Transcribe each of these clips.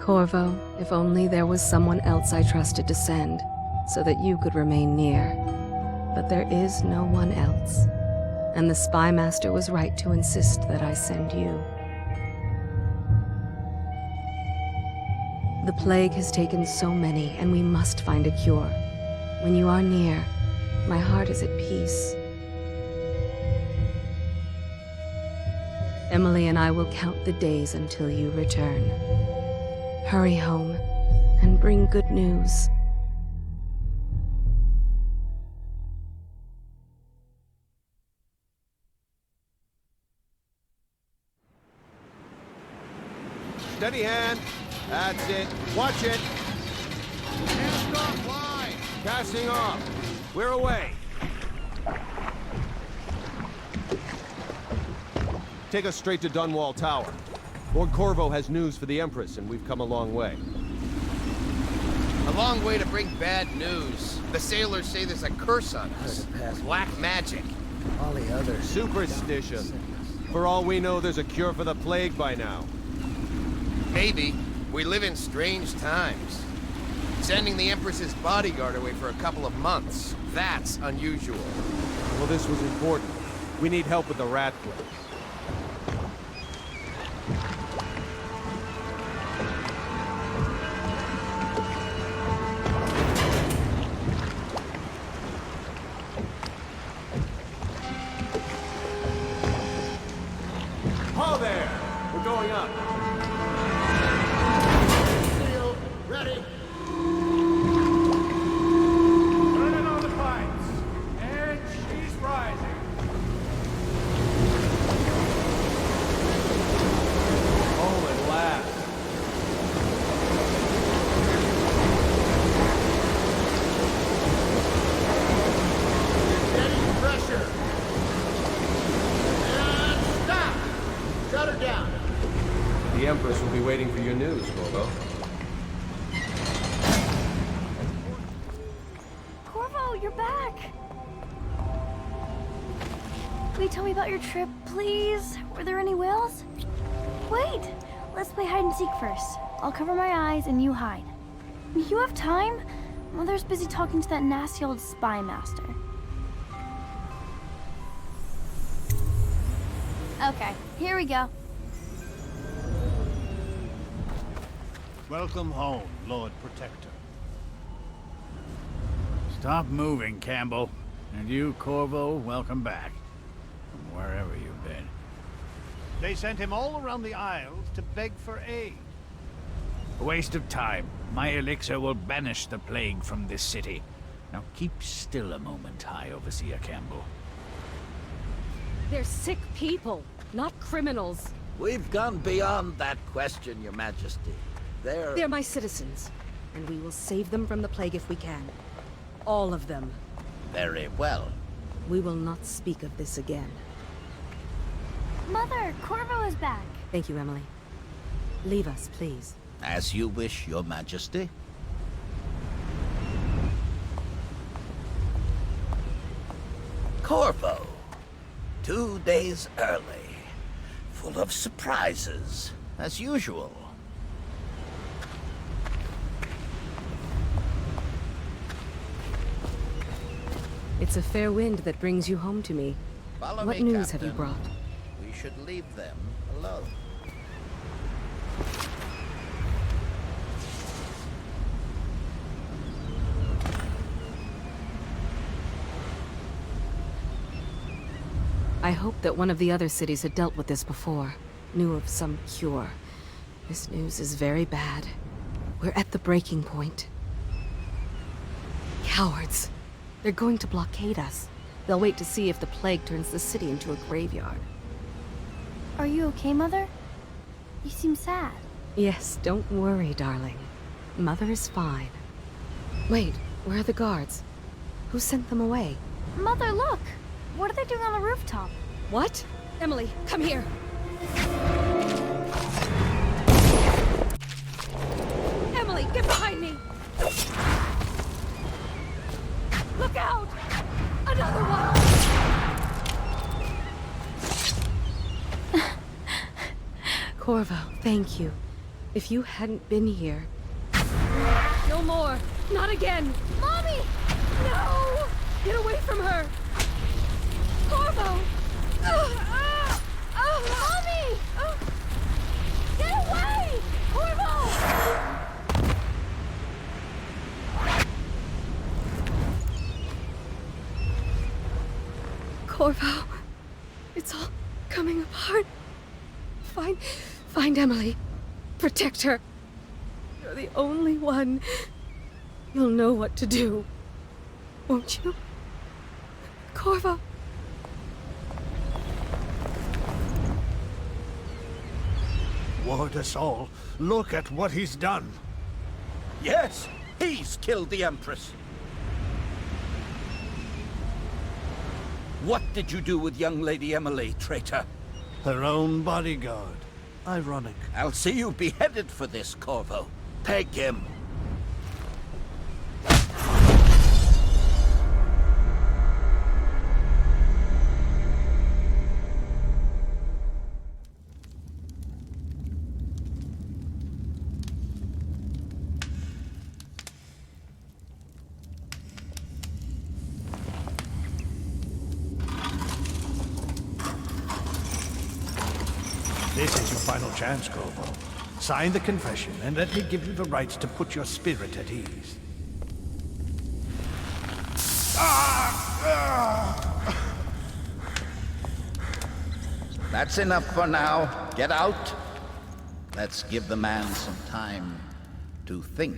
Corvo, if only there was someone else I trusted to send, so that you could remain near. But there is no one else, and the Spy Master was right to insist that I send you. The plague has taken so many, and we must find a cure. When you are near, my heart is at peace. Emily and I will count the days until you return. Hurry home, and bring good news. Steady hand. That's it. Watch it. Cast off line. Casting off. We're away. Take us straight to Dunwall Tower. Lord Corvo has news for the Empress, and we've come a long way. A long way to bring bad news. The sailors say there's a curse on us. Black magic. All the others. Superstition. For all we know, there's a cure for the plague by now. Maybe. We live in strange times. Sending the Empress's bodyguard away for a couple of months. That's unusual. Well, this was important. We need help with the rat plague. Ho there! We're going up. Seal, ready. Turning on the pipes. And she's rising. Home at last. Steady pressure. And stop. Shut her down. The Empress will be waiting for your news, Corvo. Corvo, you're back! Will you tell me about your trip, please? Were there any whales? Wait! Let's play hide and seek first. I'll cover my eyes and you hide. You have time? Mother's busy talking to that nasty old spy master. Okay, here we go. Welcome home, Lord Protector. Stop moving, Campbell. And you, Corvo, welcome back. From wherever you've been. They sent him all around the Isles to beg for aid. A waste of time. My elixir will banish the plague from this city. Now keep still a moment, High Overseer Campbell. They're sick people, not criminals. We've gone beyond that question, Your Majesty. They're my citizens, and we will save them from the plague if we can. All of them. Very well. We will not speak of this again. Mother, Corvo is back. Thank you, Emily. Leave us, please. As you wish, Your Majesty. Corvo. 2 days early. Full of surprises, as usual. It's a fair wind that brings you home to me. Follow What me, news have you Captain. brought? We should leave them alone. I hoped that one of the other cities had dealt with this before, knew of some cure. This news is very bad. We're at the breaking point. Cowards. They're going to blockade us. They'll wait to see if the plague turns the city into a graveyard. Are you okay, Mother? You seem sad. Yes, don't worry, darling. Mother is fine. Wait, where are the guards? Who sent them away? Mother, look! What are they doing on the rooftop? What? Emily, come here! Emily, get behind me! Look out! Another one! Corvo, thank you. If you hadn't been here... No more! Not again! Mommy! No! Get away from her! Corvo! Mommy! Get away! Corvo! Corvo, it's all coming apart. Find Emily. Protect her. You're the only one. You'll know what to do. Won't you? Corvo. Ward us all. Look at what he's done. Yes, he's killed the Empress. What did you do with young Lady Emily, traitor? Her own bodyguard. Ironic. I'll see you beheaded for this, Corvo. Peg him. This is your final chance, Corvo. Sign the confession, and let me give you the rights to put your spirit at ease. That's enough for now. Get out. Let's give the man some time to think.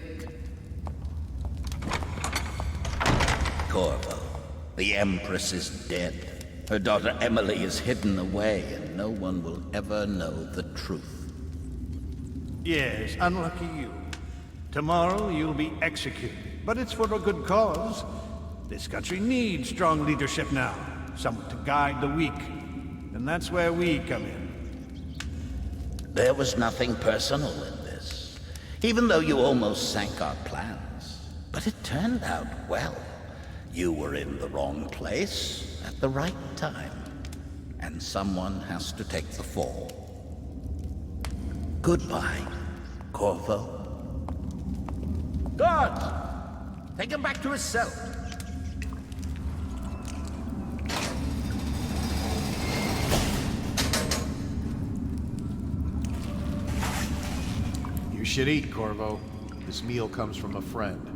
Corvo, the Empress is dead. Her daughter Emily is hidden away, and no one will ever know the truth. Yes, unlucky you. Tomorrow you'll be executed, but it's for a good cause. This country needs strong leadership now, someone to guide the weak. And that's where we come in. There was nothing personal in this, even though you almost sank our plans. But it turned out well. You were in the wrong place at the right time, and someone has to take the fall. Goodbye, Corvo. Guards! Take him back to his cell. You should eat, Corvo. This meal comes from a friend.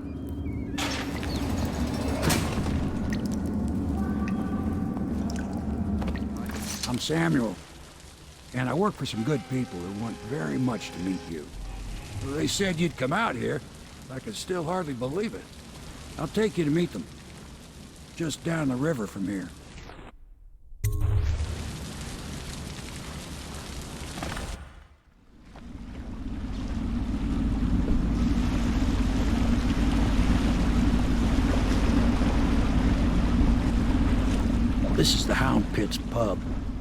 I'm Samuel, and I work for some good people who want very much to meet you. They said you'd come out here. I could still hardly believe it. I'll take you to meet them. Just down the river from here. This is the Hound Pit's pub.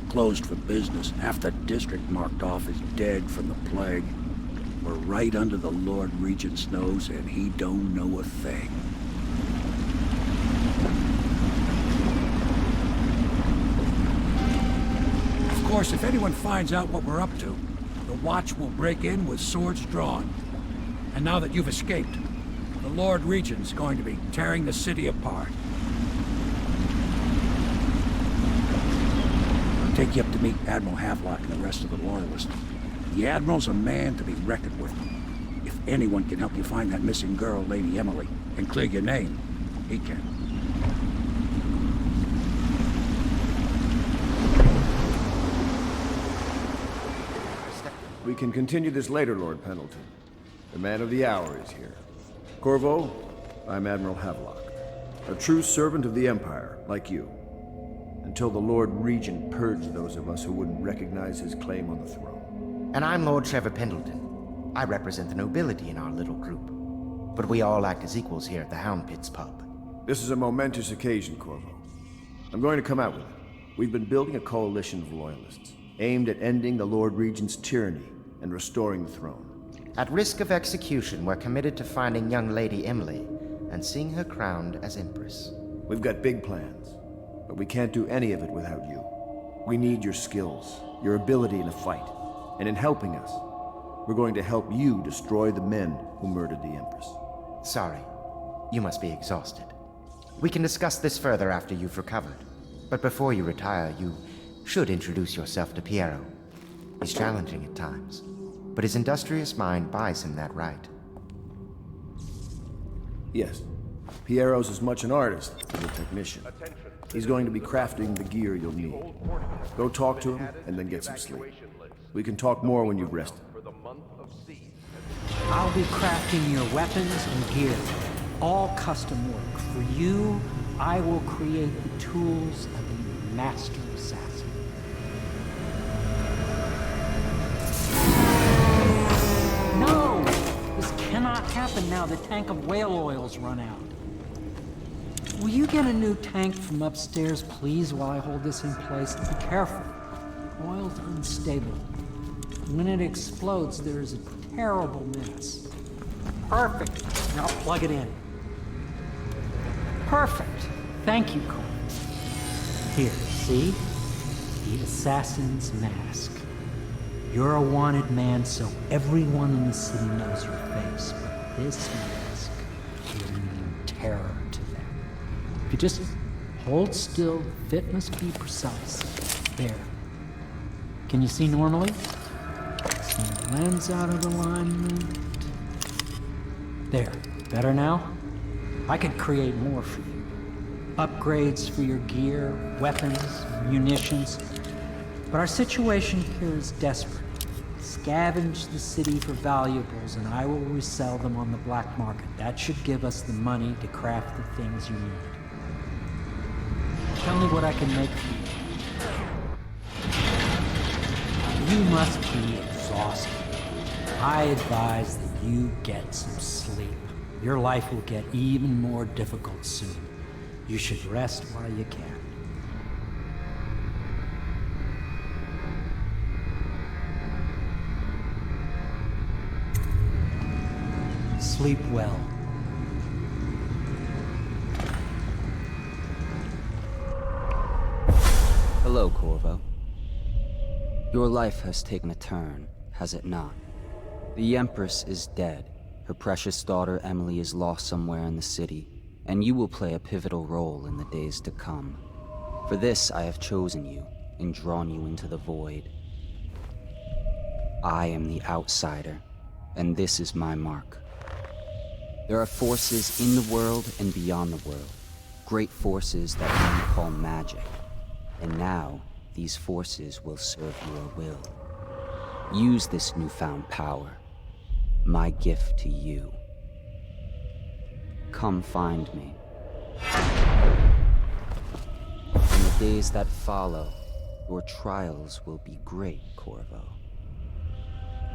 Closed for business. Half the district marked off as dead from the plague. We're right under the Lord Regent's nose, and he don't know a thing. Of course, if anyone finds out what we're up to, the Watch will break in with swords drawn. And now that you've escaped, the Lord Regent's going to be tearing the city apart. Take you up to meet Admiral Havelock and the rest of the Loyalists. The Admiral's a man to be reckoned with. If anyone can help you find that missing girl, Lady Emily, and clear your name, he can. We can continue this later, Lord Pendleton. The man of the hour is here. Corvo, I'm Admiral Havelock. A true servant of the Empire, like you. Until the Lord Regent purged those of us who wouldn't recognize his claim on the throne. And I'm Lord Trevor Pendleton. I represent the nobility in our little group. But we all act as equals here at the Hound Pit's pub. This is a momentous occasion, Corvo. I'm going to come out with it. We've been building a coalition of Loyalists, aimed at ending the Lord Regent's tyranny and restoring the throne. At risk of execution, we're committed to finding young Lady Emily and seeing her crowned as Empress. We've got big plans, but we can't do any of it without you. We need your skills, your ability in a fight, and in helping us. We're going to help you destroy the men who murdered the Empress. Sorry. You must be exhausted. We can discuss this further after you've recovered. But before you retire, you should introduce yourself to Piero. He's challenging at times, but his industrious mind buys him that right. Yes. Piero's as much an artist as a technician. He's going to be crafting the gear you'll need. Go talk to him, and then get some sleep. We can talk more when you've rested. I'll be crafting your weapons and gear. All custom work. For you, I will create the tools of a master assassin. No! This cannot happen now. The tank of whale oil's run out. Will you get a new tank from upstairs, please, while I hold this in place? Be careful. Oil's unstable. When it explodes, there is a terrible mess. Perfect. Now plug it in. Perfect. Thank you, Cole. Here, see? The assassin's mask. You're a wanted man, so everyone in the city knows your face. But this mask will mean terror to them. If you just hold still, the fit must be precise. There. Can you see normally? Some lens out of alignment. There. Better now? I could create more for you. Upgrades for your gear, weapons, munitions. But our situation here is desperate. Scavenge the city for valuables and I will resell them on the black market. That should give us the money to craft the things you need. Tell me what I can make for you. You must be exhausted. I advise that you get some sleep. Your life will get even more difficult soon. You should rest while you can. Sleep well. Hello, Corvo. Your life has taken a turn, has it not? The Empress is dead. Her precious daughter Emily is lost somewhere in the city, and you will play a pivotal role in the days to come. For this I have chosen you and drawn you into the void. I am the outsider, and this is my mark. There are forces in the world and beyond the world, great forces that men call magic. And now, these forces will serve your will. Use this newfound power, my gift to you. Come find me. In the days that follow, your trials will be great, Corvo.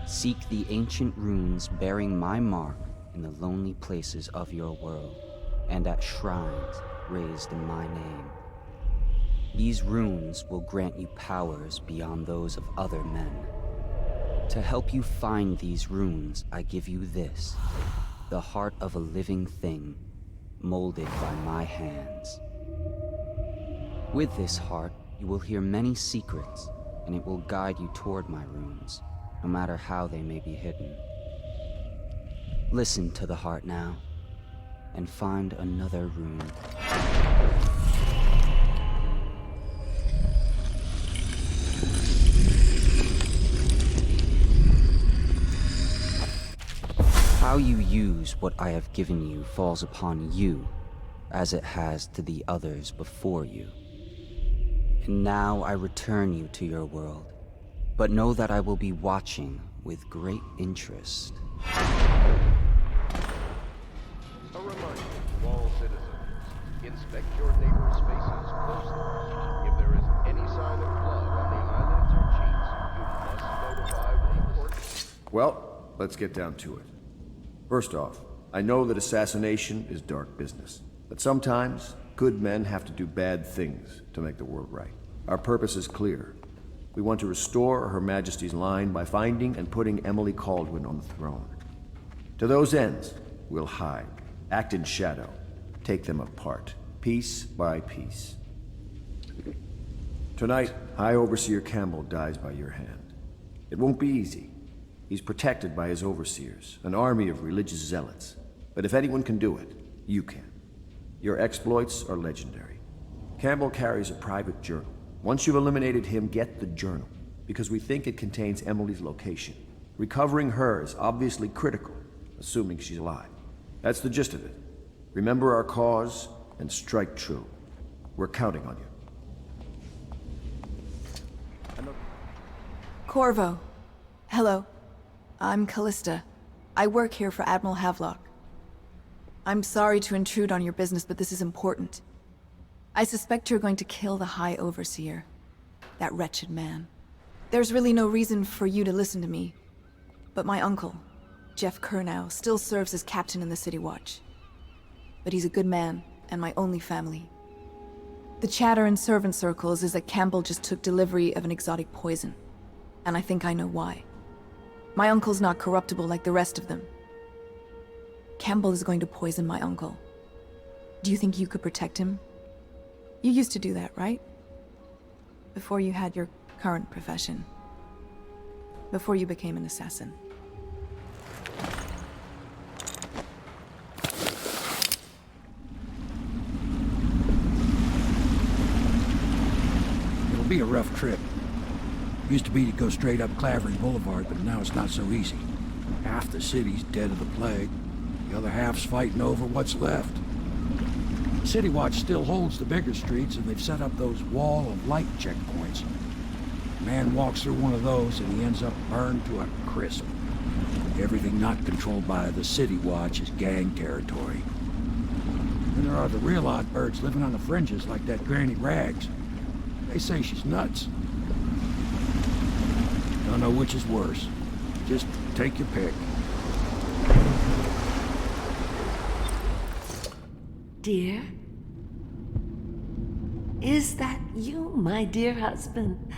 Seek the ancient runes bearing my mark in the lonely places of your world, and at shrines raised in my name. These runes will grant you powers beyond those of other men. To help you find these runes, I give you this, the heart of a living thing, molded by my hands. With this heart, you will hear many secrets, and it will guide you toward my runes, no matter how they may be hidden. Listen to the heart now, and find another rune. How you use what I have given you falls upon you, as it has to the others before you. And now I return you to your world, but know that I will be watching with great interest. A reminder to all citizens, inspect your neighbor's faces closely. If there is any sign of blood on the eyelids or cheeks, you must notify the court. Well, let's get down to it. First off, I know that assassination is dark business, but sometimes good men have to do bad things to make the world right. Our purpose is clear. We want to restore Her Majesty's line by finding and putting Emily Kaldwin on the throne. To those ends, we'll hide, act in shadow, take them apart, piece by piece. Tonight, High Overseer Campbell dies by your hand. It won't be easy, He's protected by his overseers, an army of religious zealots. But if anyone can do it, you can. Your exploits are legendary. Campbell carries a private journal. Once you've eliminated him, get the journal, because we think it contains Emily's location. Recovering her is obviously critical, assuming she's alive. That's the gist of it. Remember our cause, and strike true. We're counting on you. Corvo. Hello. I'm Callista. I work here for Admiral Havelock. I'm sorry to intrude on your business, but this is important. I suspect you're going to kill the High Overseer. That wretched man. There's really no reason for you to listen to me. But my uncle, Jeff Kernow, still serves as captain in the City Watch. But he's a good man, and my only family. The chatter in servant circles is that Campbell just took delivery of an exotic poison. And I think I know why. My uncle's not corruptible like the rest of them. Campbell is going to poison my uncle. Do you think you could protect him? You used to do that, right? Before you had your current profession. Before you became an assassin. It'll be a rough trip. Used to be to go straight up Clavering Boulevard, but now it's not so easy. Half the city's dead of the plague. The other half's fighting over what's left. The City Watch still holds the bigger streets, and they've set up those wall of light checkpoints. A man walks through one of those, and he ends up burned to a crisp. Everything not controlled by the City Watch is gang territory. Then there are the real odd birds living on the fringes, like that Granny Rags. They say she's nuts. Don't know which is worse. Just take your pick. Dear? Is that you, my dear husband?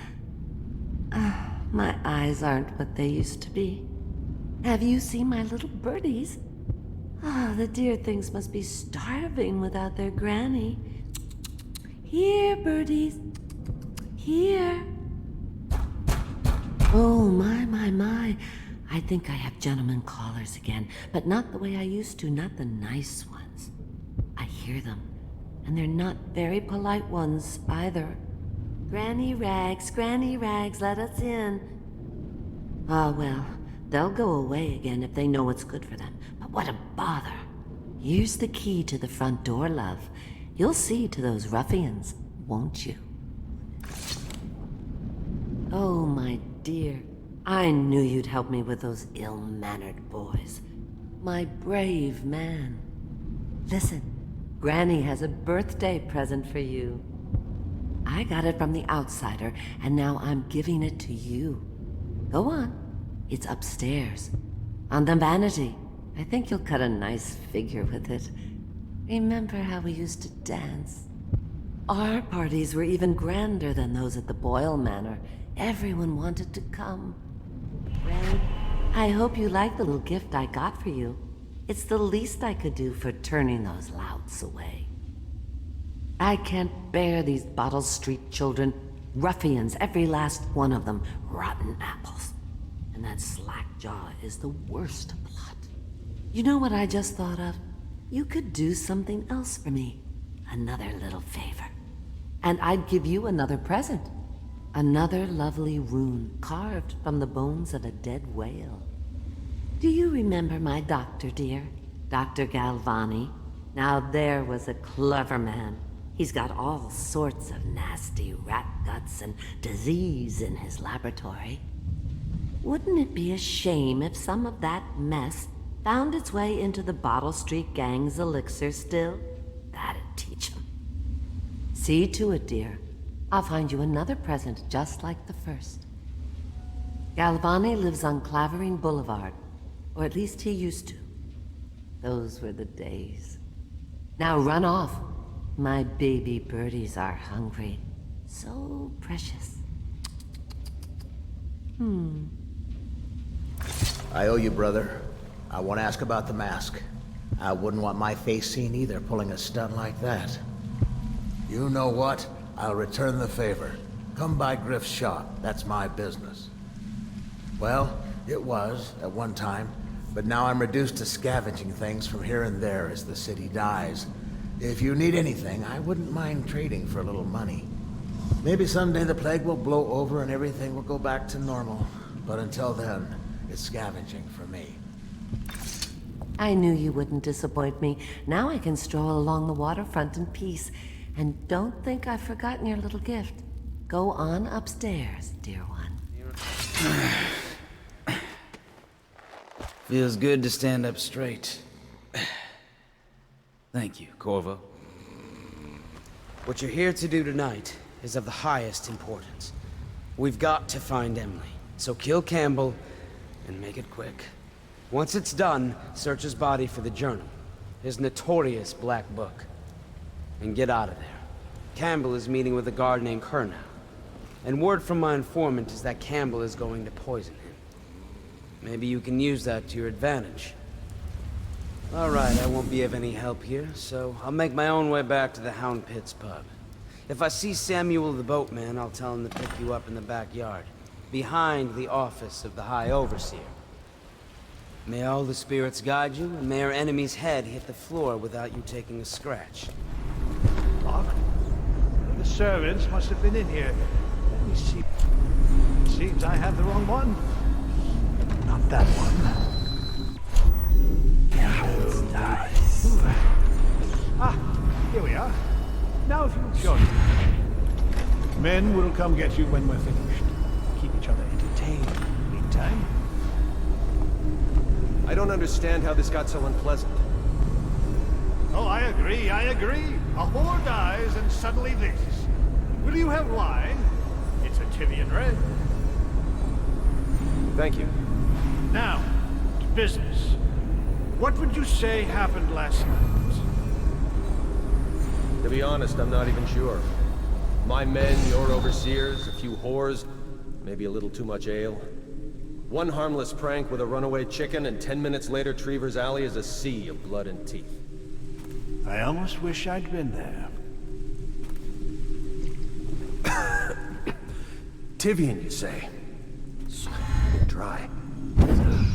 My eyes aren't what they used to be. Have you seen my little birdies? The dear things must be starving without their granny. Here, birdies. Here. Oh, my. I think I have gentlemen callers again, but not the way I used to, not the nice ones. I hear them, and they're not very polite ones either. Granny Rags, let us in. Ah, well, they'll go away again if they know what's good for them, but what a bother. Here's the key to the front door, love. You'll see to those ruffians, won't you? Oh, my dear, I knew you'd help me with those ill-mannered boys. My brave man. Listen, Granny has a birthday present for you. I got it from the outsider, and now I'm giving it to you. Go on. It's upstairs. On the vanity. I think you'll cut a nice figure with it. Remember how we used to dance? Our parties were even grander than those at the Boyle Manor. Everyone wanted to come. Granny, I hope you like the little gift I got for you. It's the least I could do for turning those louts away. I can't bear these Bottle Street children. Ruffians, every last one of them. Rotten apples. And that slack-jaw is the worst blot. You know what I just thought of? You could do something else for me. Another little favor. And I'd give you another present. Another lovely rune carved from the bones of a dead whale. Do you remember my doctor, dear? Dr. Galvani? Now there was a clever man. He's got all sorts of nasty rat guts and disease in his laboratory. Wouldn't it be a shame if some of that mess found its way into the Bottle Street Gang's elixir still? That'd teach him. See to it, dear. I'll find you another present just like the first. Galvani lives on Clavering Boulevard, or at least he used to. Those were the days. Now run off. My baby birdies are hungry. So precious. I owe you, brother. I want to ask about the mask. I wouldn't want my face seen either, pulling a stunt like that. You know what? I'll return the favor. Come by Griff's shop. That's my business. Well, It was, at one time, but now I'm reduced to scavenging things from here and there as the city dies. If you need anything, I wouldn't mind trading for a little money. Maybe someday the plague will blow over and everything will go back to normal. But until then, it's scavenging for me. I knew you wouldn't disappoint me. Now I can stroll along the waterfront in peace. And don't think I've forgotten your little gift. Go on upstairs, dear one. Feels good to stand up straight. Thank you, Corvo. What you're here to do tonight is of the highest importance. We've got to find Emily, so kill Campbell and make it quick. Once it's done, search his body for the journal, his notorious black book, and get out of there. Campbell is meeting with a guard named Kernow, and word from my informant is that Campbell is going to poison him. Maybe you can use that to your advantage. Alright, I won't be of any help here, so I'll make my own way back to the Hound Pits pub. If I see Samuel the boatman, I'll tell him to pick you up in the backyard, behind the office of the High Overseer. May all the spirits guide you, and may our enemy's head hit the floor without you taking a scratch. Lock? The servants must have been in here. Let me see. Seems I have the wrong one. Not that one. Ah, here we are. Now if you'll join me. Men will come get you when we're finished. Keep each other entertained in the meantime. I don't understand how this got so unpleasant. Oh, I agree. A whore dies and suddenly this. Will you have wine? It's a Tivian red. Thank you. Now, to business. What would you say happened last night? To be honest, I'm not even sure. My men, your overseers, a few whores, maybe a little too much ale. One harmless prank with a runaway chicken, and 10 minutes later, Trevor's Alley is a sea of blood and teeth. I almost wish I'd been there. Tivian, you say? Dry.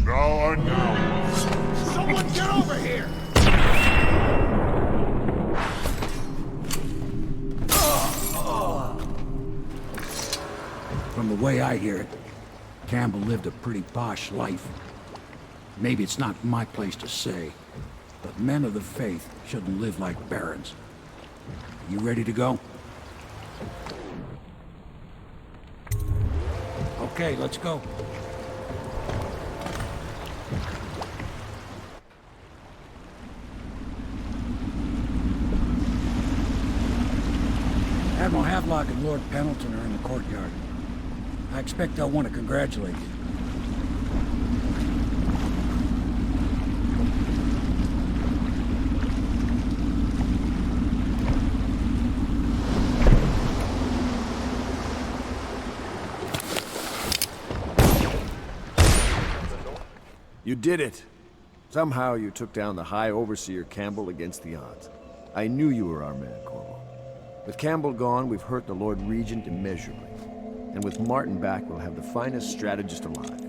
Now or now. Someone get over here! From the way I hear it, Campbell lived a pretty posh life. Maybe it's not my place to say, but men of the faith shouldn't live like barons. You ready to go? Okay, let's go. Admiral Havelock and Lord Pendleton are in the courtyard. I expect they'll want to congratulate you. You did it! Somehow you took down the High Overseer Campbell against the odds. I knew you were our man, Corvo. With Campbell gone, we've hurt the Lord Regent immeasurably. And with Martin back, we'll have the finest strategist alive.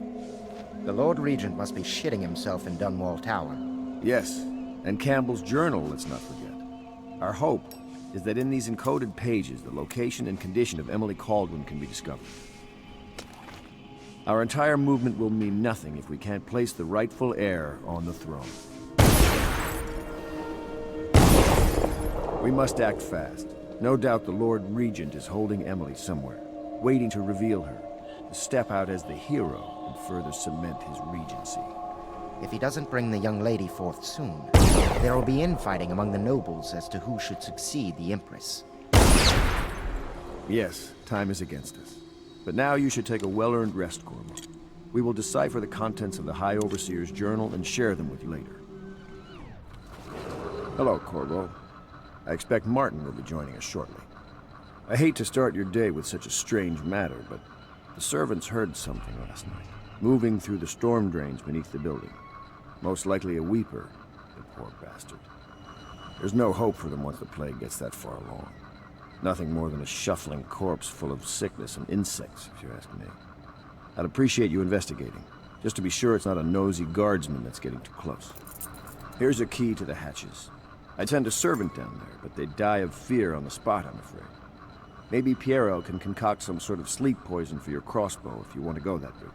The Lord Regent must be shitting himself in Dunwall Tower. Yes, and Campbell's journal, let's not forget. Our hope is that in these encoded pages, the location and condition of Emily Kaldwin can be discovered. Our entire movement will mean nothing if we can't place the rightful heir on the throne. We must act fast. No doubt the Lord Regent is holding Emily somewhere, waiting to reveal her, to step out as the hero and further cement his regency. If he doesn't bring the young lady forth soon, there will be infighting among the nobles as to who should succeed the Empress. Yes, time is against us. But now you should take a well-earned rest, Corvo. We will decipher the contents of the High Overseer's journal and share them with you later. Hello, Corvo. I expect Martin will be joining us shortly. I hate to start your day with such a strange matter, but the servants heard something last night, moving through the storm drains beneath the building. Most likely a weeper, the poor bastard. There's no hope for them once the plague gets that far along. Nothing more than a shuffling corpse full of sickness and insects, if you ask me. I'd appreciate you investigating. just to be sure it's not a nosy guardsman that's getting too close. Here's a key to the hatches. I'd send a servant down there, but they'd die of fear on the spot, I'm afraid. Maybe Piero can concoct some sort of sleep poison for your crossbow if you want to go that route.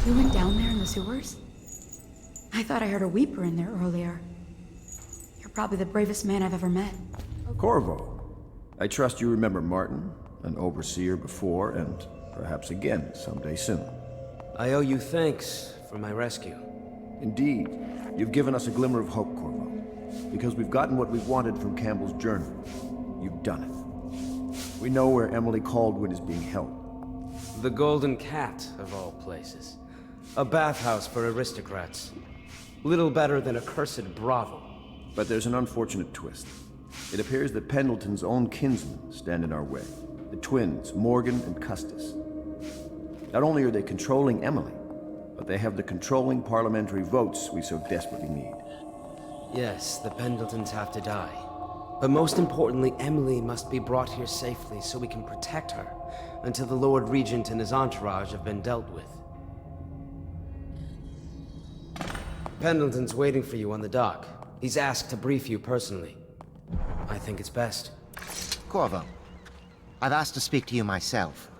You went down there in the sewers? I thought I heard a weeper in there earlier. You're probably the bravest man I've ever met. Corvo, I trust you remember Martin, an overseer before, and perhaps again someday soon. I owe you thanks for my rescue. Indeed. You've given us a glimmer of hope, Corvo. Because we've gotten what we've wanted from Campbell's journal. You've done it. We know where Emily Caldwin is being held. The Golden Cat, of all places. A bathhouse for aristocrats. Little better than a cursed brothel. But there's an unfortunate twist. It appears that Pendleton's own kinsmen stand in our way. The twins, Morgan and Custis. Not only are they controlling Emily, but they have the controlling parliamentary votes we so desperately need. Yes, the Pendletons have to die. But most importantly, Emily must be brought here safely so we can protect her until the Lord Regent and his entourage have been dealt with. Pendleton's waiting for you on the dock. He's asked to brief you personally. I think it's best. Corvo, I've asked to speak to you myself.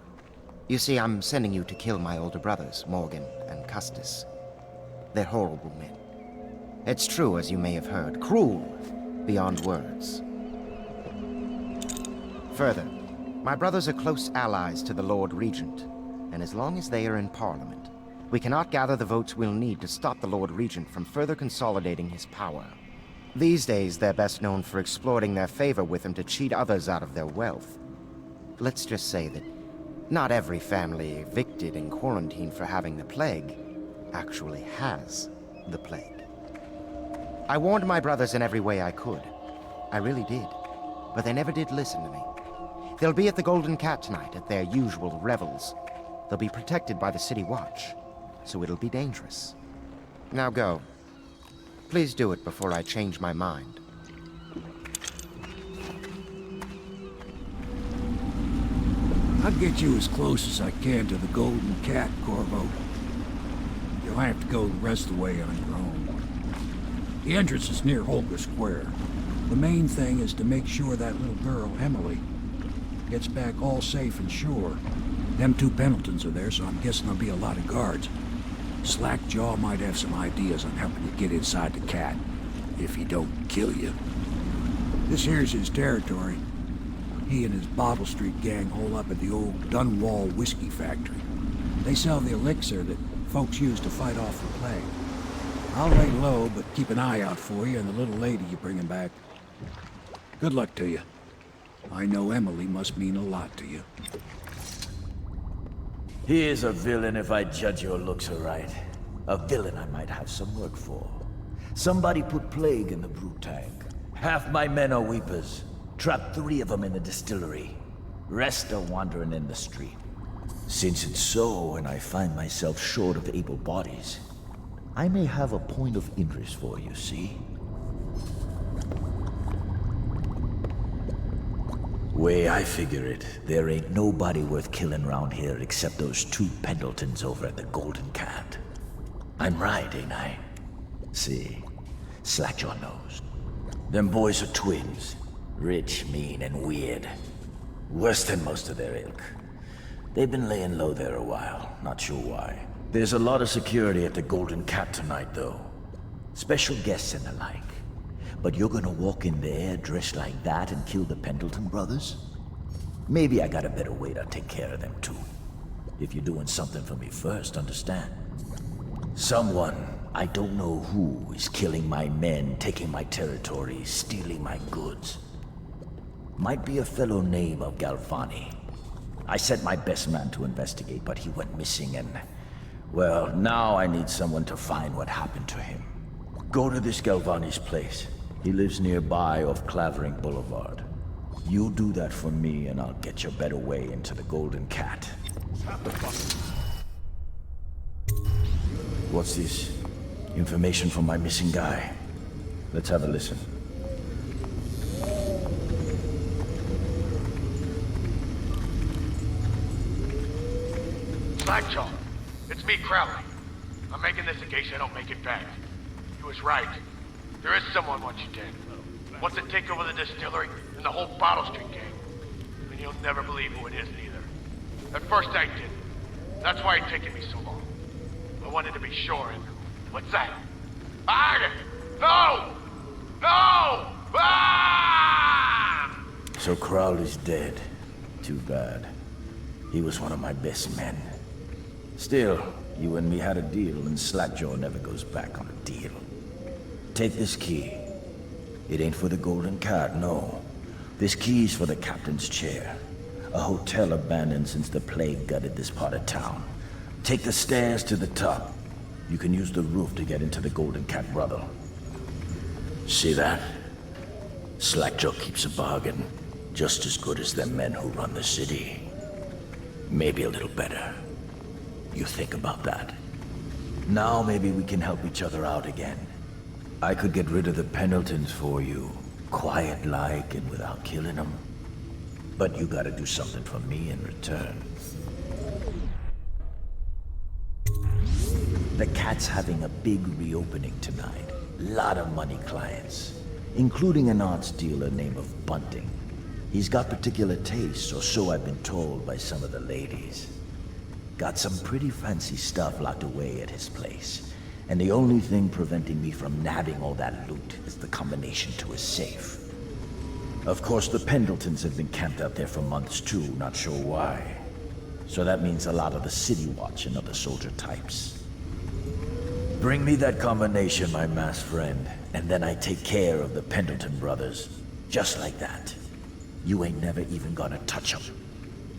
You see, I'm sending you to kill my older brothers, Morgan and Custis. They're horrible men. It's true, as you may have heard, cruel beyond words. Further, my brothers are close allies to the Lord Regent, and as long as they are in Parliament, we cannot gather the votes we'll need to stop the Lord Regent from further consolidating his power. These days, they're best known for exploiting their favor with him to cheat others out of their wealth. Let's just say that not every family evicted and quarantined for having the plague actually has the plague. I warned my brothers in every way I could. I really did. But they never did listen to me. They'll be at the Golden Cat tonight at their usual revels. They'll be protected by the City Watch, so it'll be dangerous. Now go. Please do it before I change my mind. I'll get you as close as I can to the Golden Cat, Corvo. You'll have to go the rest of the way on your own. The entrance is near Holger Square. The main thing is to make sure that little girl, Emily, gets back all safe and sure. Them two Pendletons are there, so I'm guessing there'll be a lot of guards. Slackjaw might have some ideas on helping you get inside the cat, if he don't kill you. This here's his territory. He and his Bottle Street gang hole up at the old Dunwall whiskey factory. They sell the elixir that folks use to fight off the plague. I'll lay low, but keep an eye out for you and the little lady you're bringing back. Good luck to you. I know Emily must mean a lot to you. He is a villain if I judge your looks aright. A villain I might have some work for. Somebody put plague in the brew tank. Half my men are weepers. Trapped 3 of them in the distillery. Rest are wandering in the street. Since it's so, and I find myself short of able bodies, I may have a point of interest for you, see? Way I figure it, there ain't nobody worth killing around here except those 2 Pendletons over at the Golden Cat. I'm right, ain't I? See, Slackjaw knows. Them boys are twins. Rich, mean, and weird. Worse than most of their ilk. They've been laying low there a while, not sure why. There's a lot of security at the Golden Cat tonight, though. Special guests and the like. But you're gonna walk in there dressed like that and kill the Pendleton brothers? Maybe I got a better way to take care of them, too. If you're doing something for me first, understand? Someone, I don't know who, is killing my men, taking my territory, stealing my goods. Might be a fellow named of Galvani. I sent my best man to investigate, but he went missing and... well, now I need someone to find what happened to him. Go to this Galvani's place. He lives nearby off Clavering Boulevard. You do that for me and I'll get you a better way into the Golden Cat. What's this? Information from my missing guy. Let's have a listen. Slackjaw, It's me, Crowley. I'm making this in case I don't make it back. He was right. There is someone wants you dead. Wants to take over the distillery and the whole Bottle Street gang. And you'll never believe who it is, neither. At first I did. That's why it's taken me so long. I wanted to be sure, and... What's that? Ah! No! No! Ah! So Crowley's dead. Too bad. He was one of my best men. Still, you and me had a deal, and Slackjaw never goes back on a deal. Take this key. It ain't for the Golden Cat, no. This key's for the captain's chair. A hotel abandoned since the plague gutted this part of town. Take the stairs to the top. You can use the roof to get into the Golden Cat Brothel. See that? Slackjaw keeps a bargain. Just as good as the men who run the city. Maybe a little better. You think about that. Now maybe we can help each other out again. I could get rid of the Pendletons for you. Quiet-like and without killing them. But you gotta do something for me in return. The Cat's having a big reopening tonight. Lot of money clients. Including an arts dealer named of Bunting. He's got particular tastes, or so I've been told by some of the ladies. Got some pretty fancy stuff locked away at his place. And the only thing preventing me from nabbing all that loot is the combination to his safe. Of course, the Pendletons have been camped out there for months too, not sure why. So that means a lot of the City Watch and other soldier types. Bring me that combination, my masked friend, and then I take care of the Pendleton brothers. Just like that. You ain't never even gonna touch them.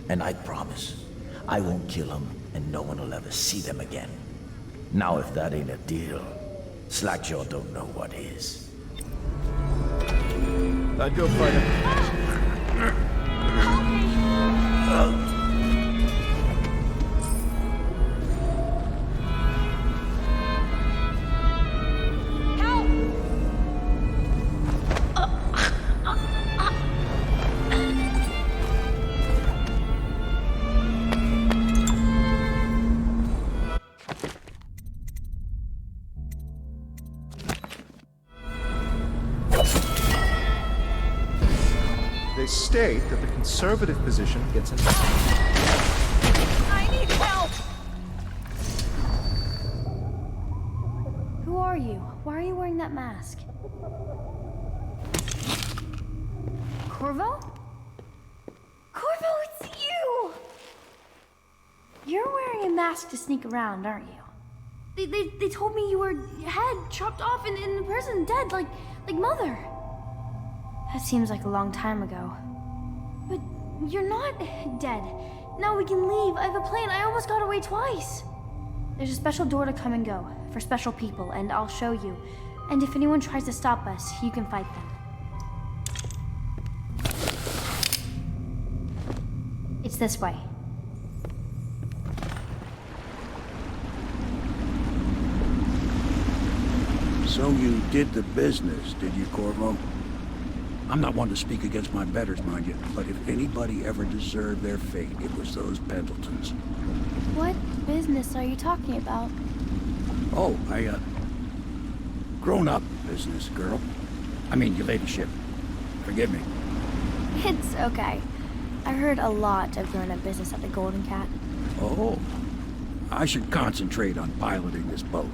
And I promise, I won't kill them, and no one will ever see them again. Now if that ain't a deal, Slackjaw don't know what is. I'd go fight him. State that the conservative position gets an... I need help! Who are you? Why are you wearing that mask? Corvo? Corvo, it's you! You're wearing a mask to sneak around, aren't you? They told me you were head chopped off in the prison, dead, like Mother. That seems like a long time ago. But you're not dead. Now we can leave. I have a plan. I almost got away twice. There's a special door to come and go for special people, and I'll show you. And if anyone tries to stop us, you can fight them. It's this way. So you did the business, did you, Corvo? I'm not one to speak against my betters, mind you, but if anybody ever deserved their fate, it was those Pendletons. What business are you talking about? Oh, grown-up business, girl. I mean, your ladyship. Forgive me. It's okay. I heard a lot of grown-up business at the Golden Cat. Oh, I should concentrate on piloting this boat.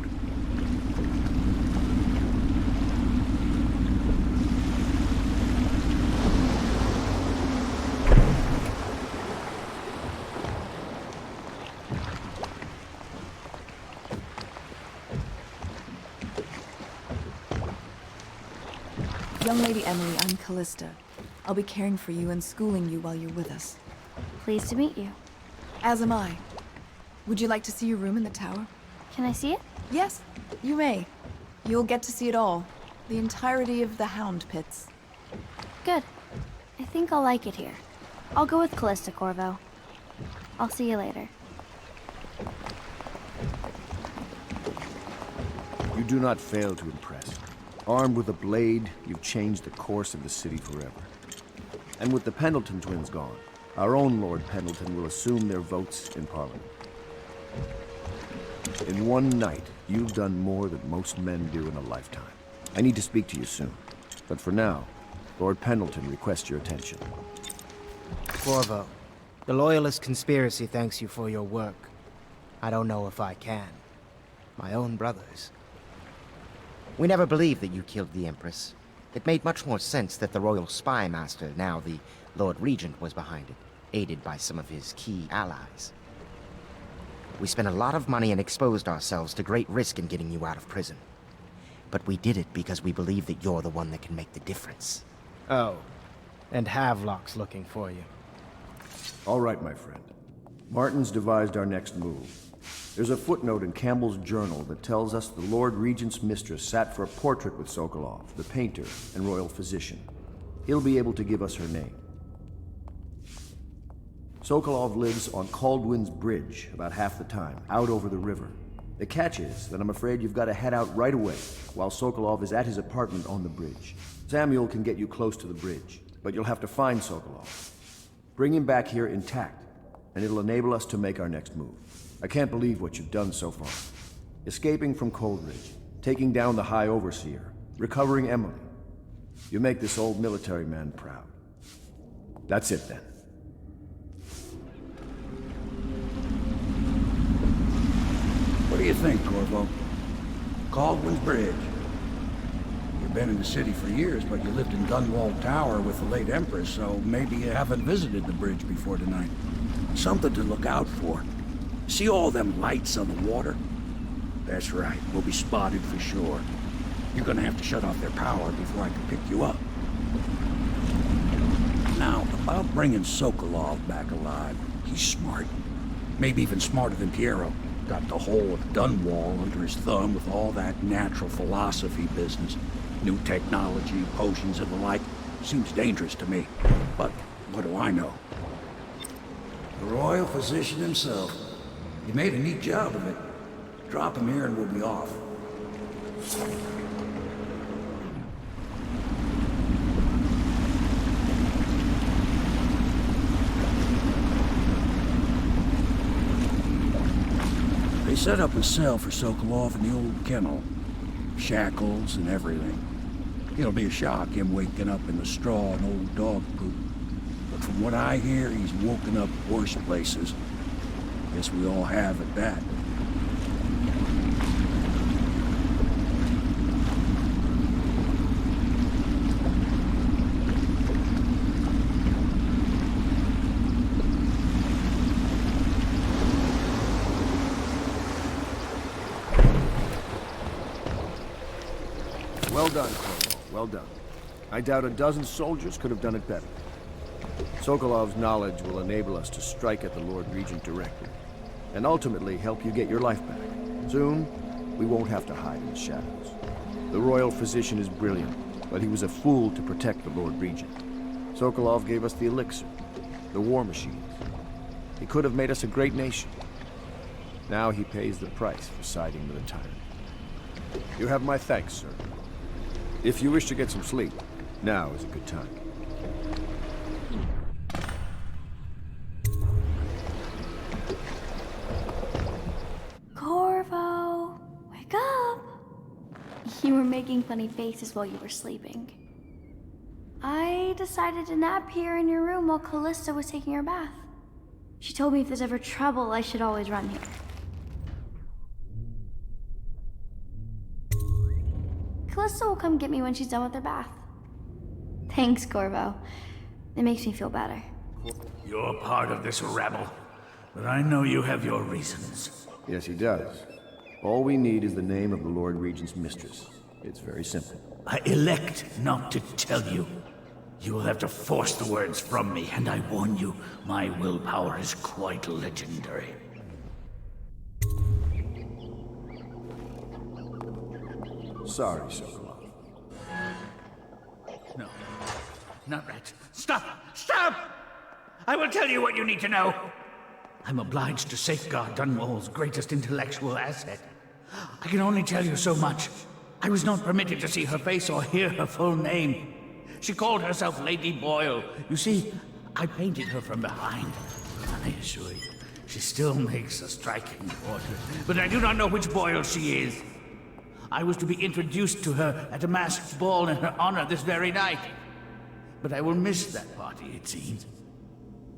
Young Lady Emily, I'm Callista. I'll be caring for you and schooling you while you're with us. Pleased to meet you. As am I. Would you like to see your room in the tower? Can I see it? Yes, you may. You'll get to see it all. The entirety of the Hound Pits. Good. I think I'll like it here. I'll go with Callista, Corvo. I'll see you later. You do not fail to impress. Armed with a blade, you've changed the course of the city forever. And with the Pendleton twins gone, our own Lord Pendleton will assume their votes in Parliament. In one night, you've done more than most men do in a lifetime. I need to speak to you soon. But for now, Lord Pendleton requests your attention. Corvo, the Loyalist conspiracy thanks you for your work. I don't know if I can. My own brothers. We never believed that you killed the Empress. It made much more sense that the Royal Spy Master, now the Lord Regent, was behind it, aided by some of his key allies. We spent a lot of money and exposed ourselves to great risk in getting you out of prison. But we did it because we believe that you're the one that can make the difference. Oh, and Havelock's looking for you. All right, my friend. Martin's devised our next move. There's a footnote in Campbell's journal that tells us the Lord Regent's mistress sat for a portrait with Sokolov, the painter and royal physician. He'll be able to give us her name. Sokolov lives on Caldwin's Bridge about half the time, out over the river. The catch is that I'm afraid you've got to head out right away, while Sokolov is at his apartment on the bridge. Samuel can get you close to the bridge, but you'll have to find Sokolov. Bring him back here intact, and it'll enable us to make our next move. I can't believe what you've done so far. Escaping from Coldridge, taking down the High Overseer, recovering Emily. You make this old military man proud. That's it then. What do you think, Corvo? Caldwin's Bridge. You've been in the city for years, but you lived in Dunwall Tower with the late Empress, so maybe you haven't visited the bridge before tonight. Something to look out for. See all them lights on the water? That's right, we'll be spotted for sure. You're gonna have to shut off their power before I can pick you up. Now, about bringing Sokolov back alive, he's smart. Maybe even smarter than Piero. Got the whole of Dunwall under his thumb with all that natural philosophy business. New technology, potions and the like. Seems dangerous to me. But what do I know? The royal physician himself. You made a neat job of it. Drop him here and we'll be off. They set up a cell for Sokolov in the old kennel. Shackles and everything. It'll be a shock, him waking up in the straw and old dog poop. But from what I hear, he's woken up worse places. Guess we all have at that. Well done, Corvo. Well done. I doubt a dozen soldiers could have done it better. Sokolov's knowledge will enable us to strike at the Lord Regent directly, and ultimately help you get your life back. Soon, we won't have to hide in the shadows. The royal physician is brilliant, but he was a fool to protect the Lord Regent. Sokolov gave us the elixir, the war machines. He could have made us a great nation. Now he pays the price for siding with a tyrant. You have my thanks, sir. If you wish to get some sleep, now is a good time. Corvo, wake up! You were making funny faces while you were sleeping. I decided to nap here in your room while Callista was taking her bath. She told me if there's ever trouble, I should always run here. Callista will come get me when she's done with her bath. Thanks, Corvo. It makes me feel better. You're part of this rabble, but I know you have your reasons. Yes, he does. All we need is the name of the Lord Regent's mistress. It's very simple. I elect not to tell you. You will have to force the words from me, and I warn you, my willpower is quite legendary. Sorry, Sokolov. No, not right. Stop! Stop! I will tell you what you need to know. I'm obliged to safeguard Dunwall's greatest intellectual asset. I can only tell you so much. I was not permitted to see her face or hear her full name. She called herself Lady Boyle. You see, I painted her from behind. I assure you, She still makes a striking portrait, but I do not know which Boyle she is. I was to be introduced to her at a masked ball in her honor this very night. But I will miss that party, it seems.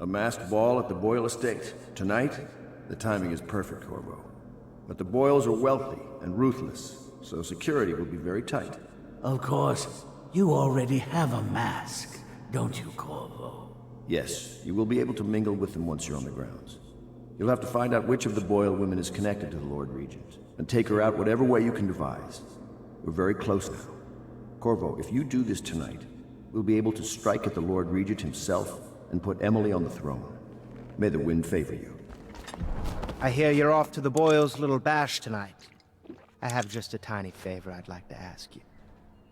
A masked ball at the Boyle estate. Tonight? The timing is perfect, Corvo. But the Boyles are wealthy and ruthless, so security will be very tight. Of course. You already have a mask, don't you, Corvo? Yes, you will be able to mingle with them once you're on the grounds. You'll have to find out which of the Boyle women is connected to the Lord Regent, and take her out whatever way you can devise. We're very close now. Corvo, if you do this tonight, we'll be able to strike at the Lord Regent himself and put Emily on the throne. May the wind favor you. I hear you're off to the Boyles' little bash tonight. I have just a tiny favor I'd like to ask you.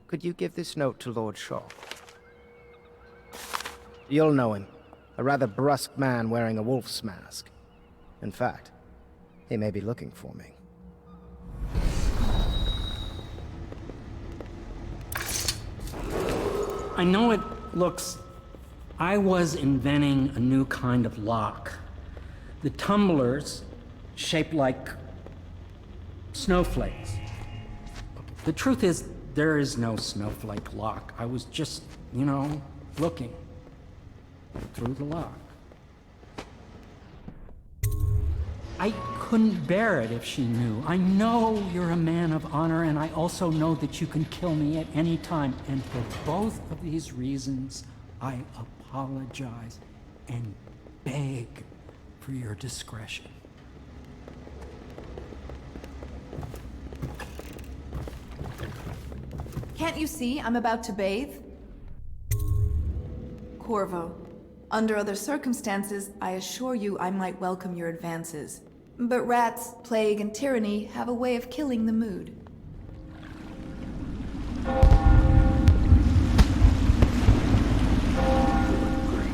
Could you give this note to Lord Shaw? You'll know him. A rather brusque man wearing a wolf's mask. In fact, he may be looking for me. I know it looks... I was inventing a new kind of lock. The tumblers, shaped like snowflakes. The truth is, there is no snowflake lock. I was just, looking through the lock. I couldn't bear it if she knew. I know you're a man of honor, and I also know that you can kill me at any time. And for both of these reasons, I apologize and beg for your discretion. Can't you see I'm about to bathe? Corvo, under other circumstances, I assure you I might welcome your advances. But rats, plague, and tyranny have a way of killing the mood.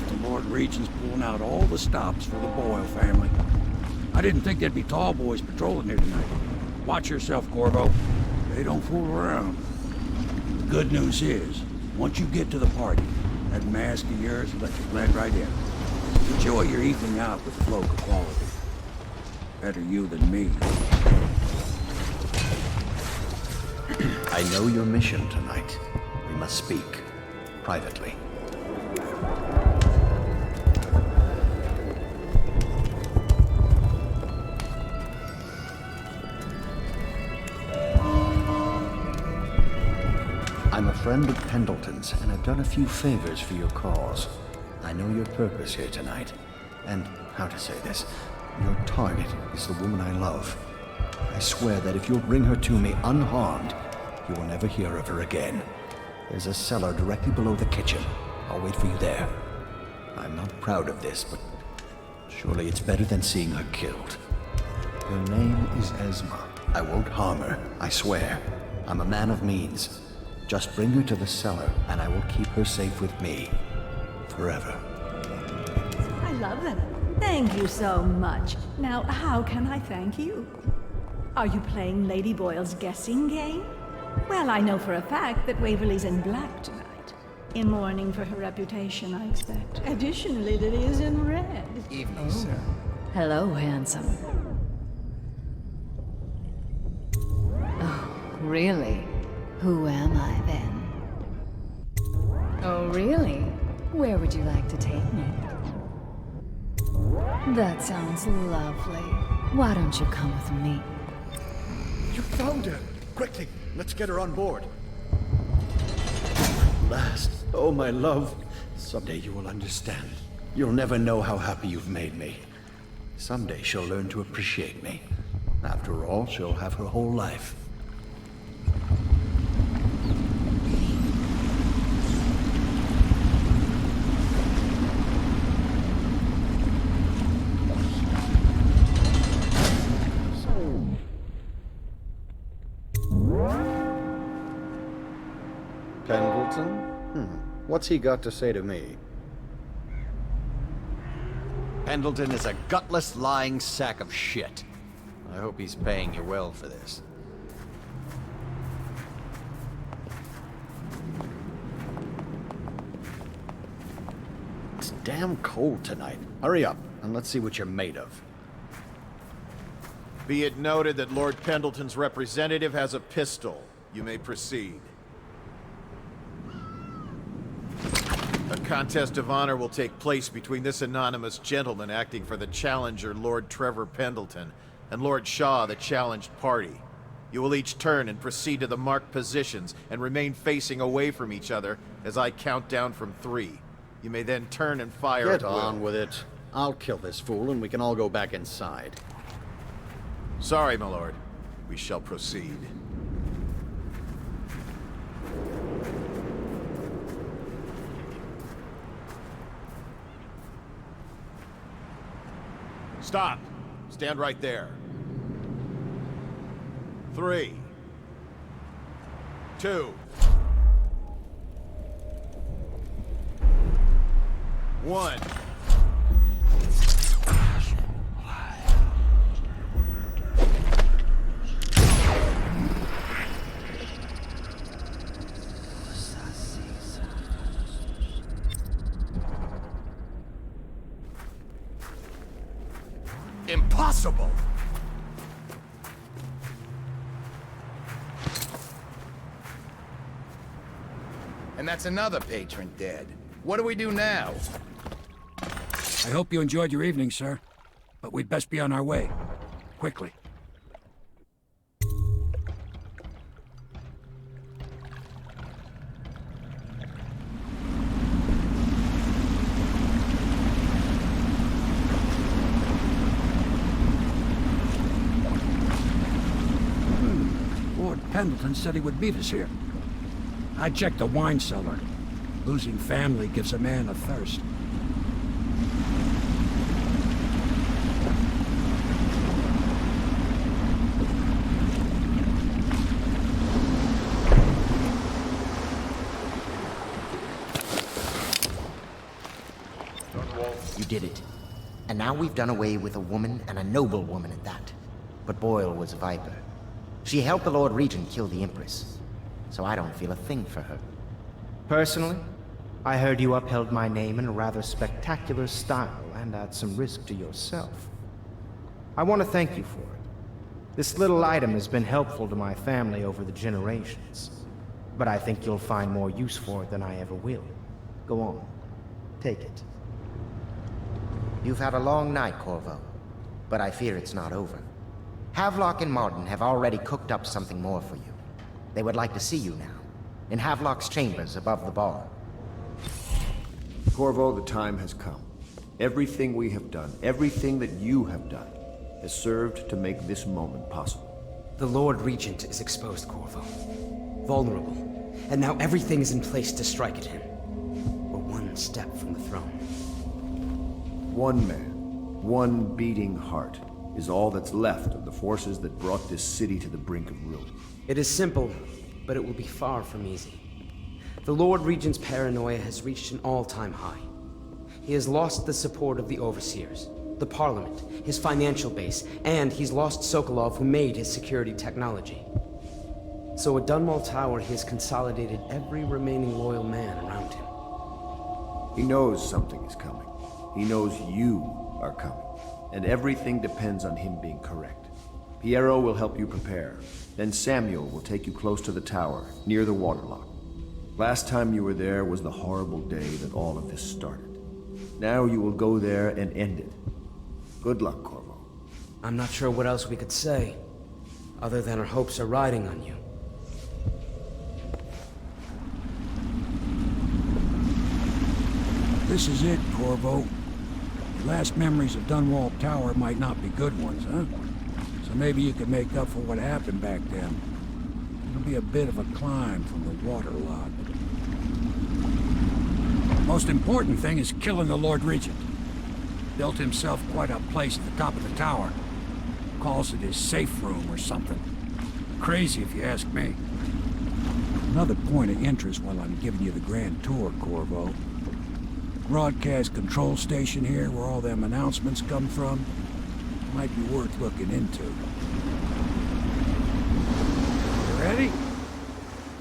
The Lord Regent's pulling out all the stops for the Boyle family. I didn't think there'd be tall boys patrolling here tonight. Watch yourself, Corvo. They don't fool around. The good news is, once you get to the party, that mask of yours will let you blend right in. Enjoy your evening out with the folk of quality. Better you than me. I know your mission tonight. We must speak privately. I'm a friend of Pendleton's, and I've done a few favors for your cause. I know your purpose here tonight, and how to say this, your target is the woman I love. I swear that if you'll bring her to me unharmed, you will never hear of her again. There's a cellar directly below the kitchen. I'll wait for you there. I'm not proud of this, but surely it's better than seeing her killed. Her name is Esma. I won't harm her, I swear. I'm a man of means. Just bring her to the cellar, and I will keep her safe with me. Forever. I love them. Thank you so much. Now, how can I thank you? Are you playing Lady Boyle's guessing game? Well, I know for a fact that Waverly's in black tonight. In mourning for her reputation, I expect. Additionally, that he is in red. Evening, sir. Hello, handsome. Oh, really? Who am I, then? Oh, really? Where would you like to take me? That sounds lovely. Why don't you come with me? You found her! Quickly, let's get her on board. Last, oh my love. Someday you will understand. You'll never know how happy you've made me. Someday she'll learn to appreciate me. After all, she'll have her whole life. Pendleton? What's he got to say to me? Pendleton is a gutless, lying sack of shit. I hope he's paying you well for this. It's damn cold tonight. Hurry up, and let's see what you're made of. Be it noted that Lord Pendleton's representative has a pistol. You may proceed. A contest of honor will take place between this anonymous gentleman acting for the challenger, Lord Trevor Pendleton, and Lord Shaw, the challenged party. You will each turn and proceed to the marked positions and remain facing away from each other as I count down from 3. You may then turn and fire Get at will. on with it. I'll kill this fool and we can all go back inside. Sorry, my lord. We shall proceed. Stop. Stand right there. 3, 2, 1. Impossible! And that's another patron dead. What do we do now? I hope you enjoyed your evening, sir. But we'd best be on our way. Quickly. Lord Pendleton said he would meet us here. I checked the wine cellar. Losing family gives a man a thirst. You did it. And now we've done away with a woman, and a noble woman at that. But Boyle was a viper. She helped the Lord Regent kill the Empress. So I don't feel a thing for her. Personally, I heard you upheld my name in a rather spectacular style and at some risk to yourself. I want to thank you for it. This little item has been helpful to my family over the generations, but I think you'll find more use for it than I ever will. Go on. Take it. You've had a long night, Corvo, but I fear it's not over. Havelock and Martin have already cooked up something more for you. They would like to see you now, in Havelock's chambers above the bar. Corvo, the time has come. Everything we have done, everything that you have done, has served to make this moment possible. The Lord Regent is exposed, Corvo. Vulnerable. And now everything is in place to strike at him. We're one step from the throne. One man, one beating heart, is all that's left of the forces that brought this city to the brink of ruin. It is simple, but it will be far from easy. The Lord Regent's paranoia has reached an all-time high. He has lost the support of the Overseers, the Parliament, his financial base, and he's lost Sokolov, who made his security technology. So at Dunwall Tower, he has consolidated every remaining loyal man around him. He knows something is coming. He knows you are coming. And everything depends on him being correct. Piero will help you prepare. Then Samuel will take you close to the tower, near the waterlock. Last time you were there was the horrible day that all of this started. Now you will go there and end it. Good luck, Corvo. I'm not sure what else we could say, other than our hopes are riding on you. This is it, Corvo. Your last memories of Dunwall Tower might not be good ones, huh? So maybe you could make up for what happened back then. It'll be a bit of a climb from the waterlock. Most important thing is killing the Lord Regent. Built himself quite a place at the top of the tower. Calls it his safe room or something. Crazy if you ask me. Another point of interest while I'm giving you the grand tour, Corvo. Broadcast control station here where all them announcements come from might be worth looking into. You ready?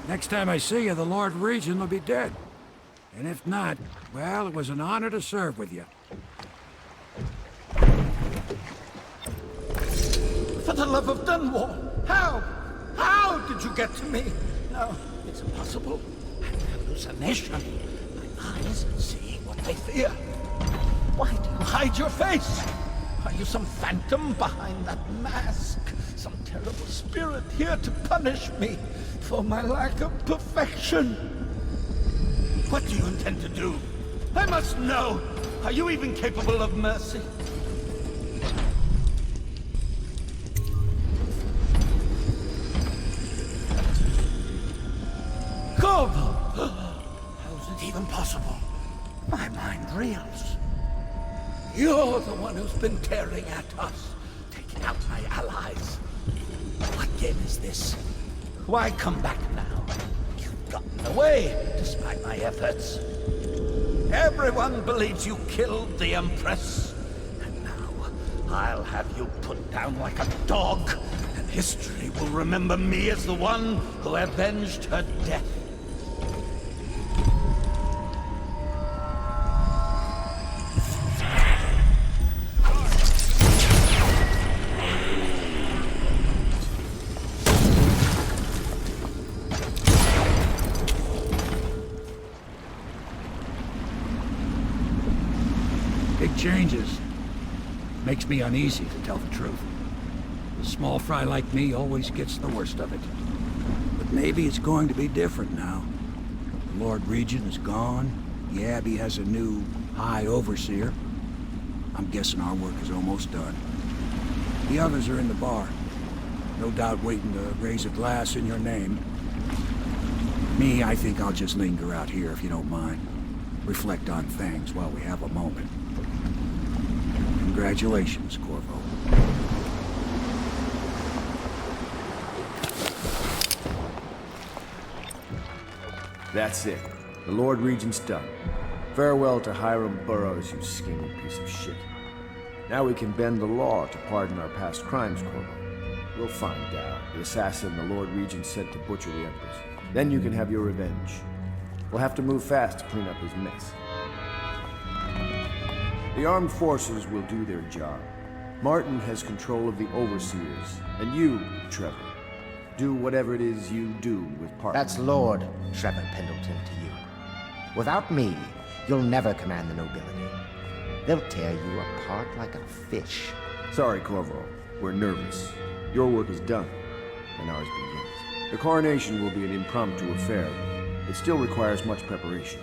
Next time I see you, the Lord Regent will be dead. And if not, well, it was an honor to serve with you. For the love of Dunwall! How? How did you get to me? No, it's impossible. An hallucination. My eyes are seeing what they fear. Why do you hide your face? Are you some phantom behind that mask? Some terrible spirit here to punish me for my lack of perfection? What do you intend to do? I must know! Are you even capable of mercy? Corvo! How is it even possible? My mind reels. You're the one who's been tearing at us, taking out my allies. What game is this? Why come back now? You've gotten away, despite my efforts. Everyone believes you killed the Empress. And now, I'll have you put down like a dog, and history will remember me as the one who avenged her death. Big changes. Makes me uneasy, to tell the truth. A small fry like me always gets the worst of it. But maybe it's going to be different now. The Lord Regent is gone. The Abbey has a new High Overseer. I'm guessing our work is almost done. The others are in the bar. No doubt waiting to raise a glass in your name. Me, I think I'll just linger out here if you don't mind. Reflect on things while we have a moment. Congratulations, Corvo. That's it. The Lord Regent's done. Farewell to Hiram Burrows, you scheming piece of shit. Now we can bend the law to pardon our past crimes, Corvo. We'll find out the assassin the Lord Regent sent to butcher the Empress. Then you can have your revenge. We'll have to move fast to clean up his mess. The armed forces will do their job. Martin has control of the overseers, and you, Trevor, do whatever it is you do with partners. That's Lord Trevor Pendleton to you. Without me, you'll never command the nobility. They'll tear you apart like a fish. Sorry, Corvo. We're nervous. Your work is done, and ours begins. The coronation will be an impromptu affair. It still requires much preparation.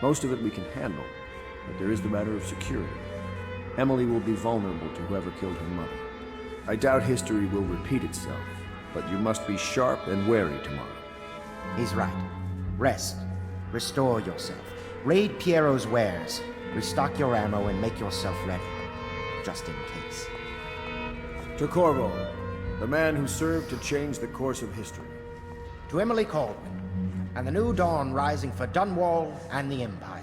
Most of it we can handle, but there is the matter of security. Emily will be vulnerable to whoever killed her mother. I doubt history will repeat itself, but you must be sharp and wary tomorrow. He's right. Rest. Restore yourself. Raid Piero's wares. Restock your ammo and make yourself ready. Just in case. To Corvo, the man who served to change the course of history. To Emily Caldwell, and the new dawn rising for Dunwall and the Empire.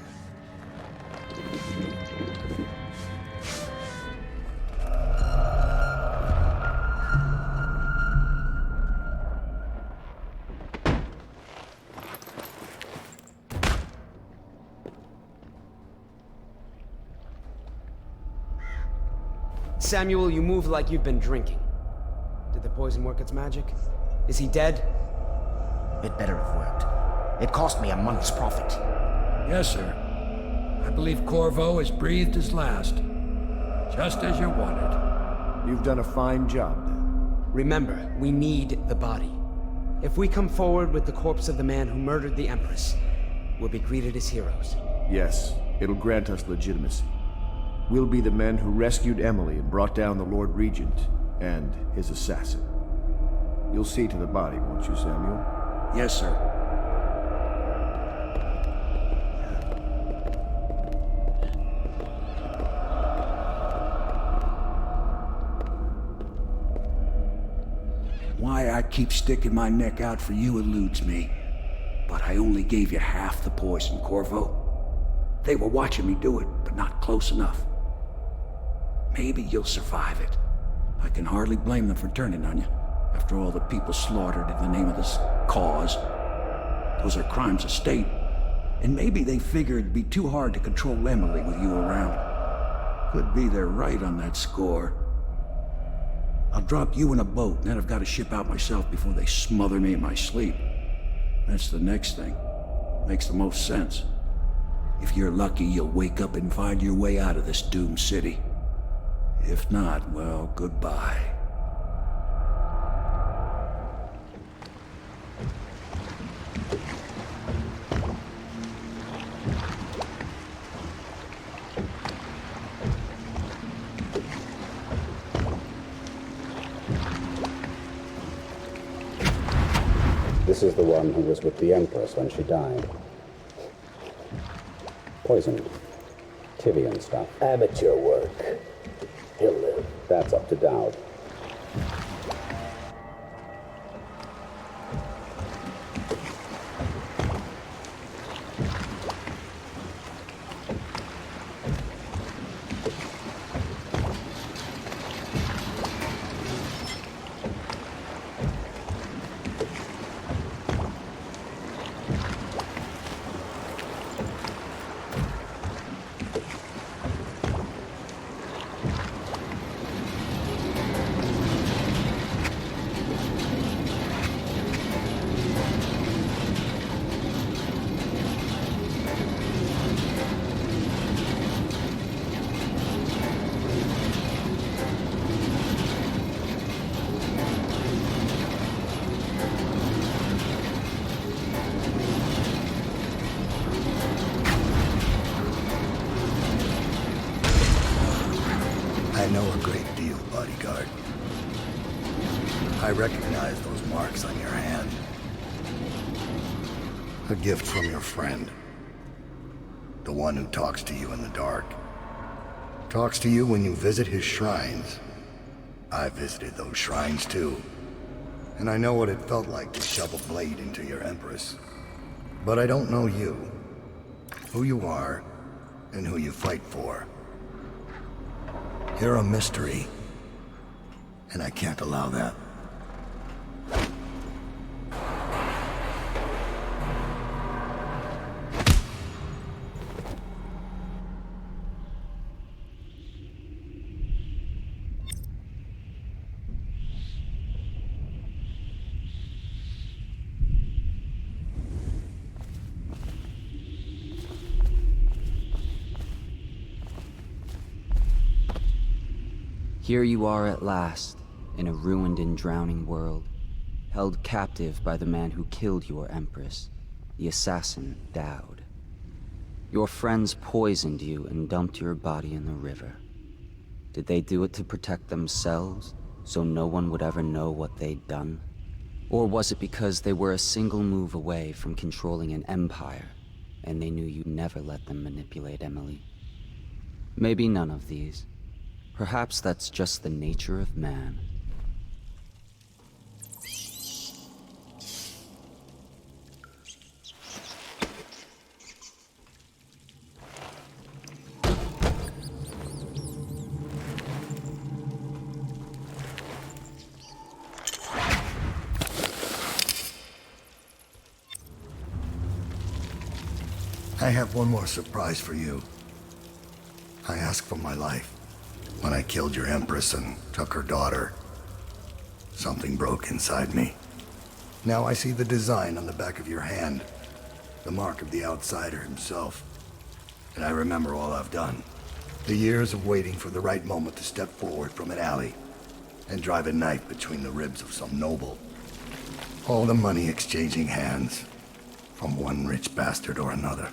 Samuel, you move like you've been drinking. Did the poison work its magic? Is he dead? It better have worked. It cost me a month's profit. Yes, sir. I believe Corvo has breathed his last. Just as you wanted. You've done a fine job, then. Remember, we need the body. If we come forward with the corpse of the man who murdered the Empress, we'll be greeted as heroes. Yes, it'll grant us legitimacy. We'll be the men who rescued Emily and brought down the Lord Regent and his assassin. You'll see to the body, won't you, Samuel? Yes, sir. Why I keep sticking my neck out for you eludes me. But I only gave you half the poison, Corvo. They were watching me do it, but not close enough. Maybe you'll survive it. I can hardly blame them for turning on you, after all the people slaughtered in the name of this cause. Those are crimes of state. And maybe they figured it'd be too hard to control Emily with you around. Could be they're right on that score. I'll drop you in a boat, and then I've got to ship out myself before they smother me in my sleep. That's the next thing. Makes the most sense. If you're lucky, you'll wake up and find your way out of this doomed city. If not, well, goodbye. This is the one who was with the Empress when she died. Poisoned. Tivian stuff. Amateur work. He'll live. That's up to Dowd. I know a great deal, bodyguard. I recognize those marks on your hand. A gift from your friend. The one who talks to you in the dark. Talks to you when you visit his shrines. I visited those shrines too. And I know what it felt like to shove a blade into your Empress. But I don't know you. Who you are, and who you fight for. You're a mystery, and I can't allow that. Here you are at last, in a ruined and drowning world, held captive by the man who killed your Empress, the assassin Dowd. Your friends poisoned you and dumped your body in the river. Did they do it to protect themselves, so no one would ever know what they'd done? Or was it because they were a single move away from controlling an empire, and they knew you'd never let them manipulate Emily? Maybe none of these. Perhaps that's just the nature of man. I have one more surprise for you. I asked for my life. When I killed your Empress and took her daughter, something broke inside me. Now I see the design on the back of your hand, the mark of the outsider himself. And I remember all I've done. The years of waiting for the right moment to step forward from an alley and drive a knife between the ribs of some noble. All the money exchanging hands from one rich bastard or another.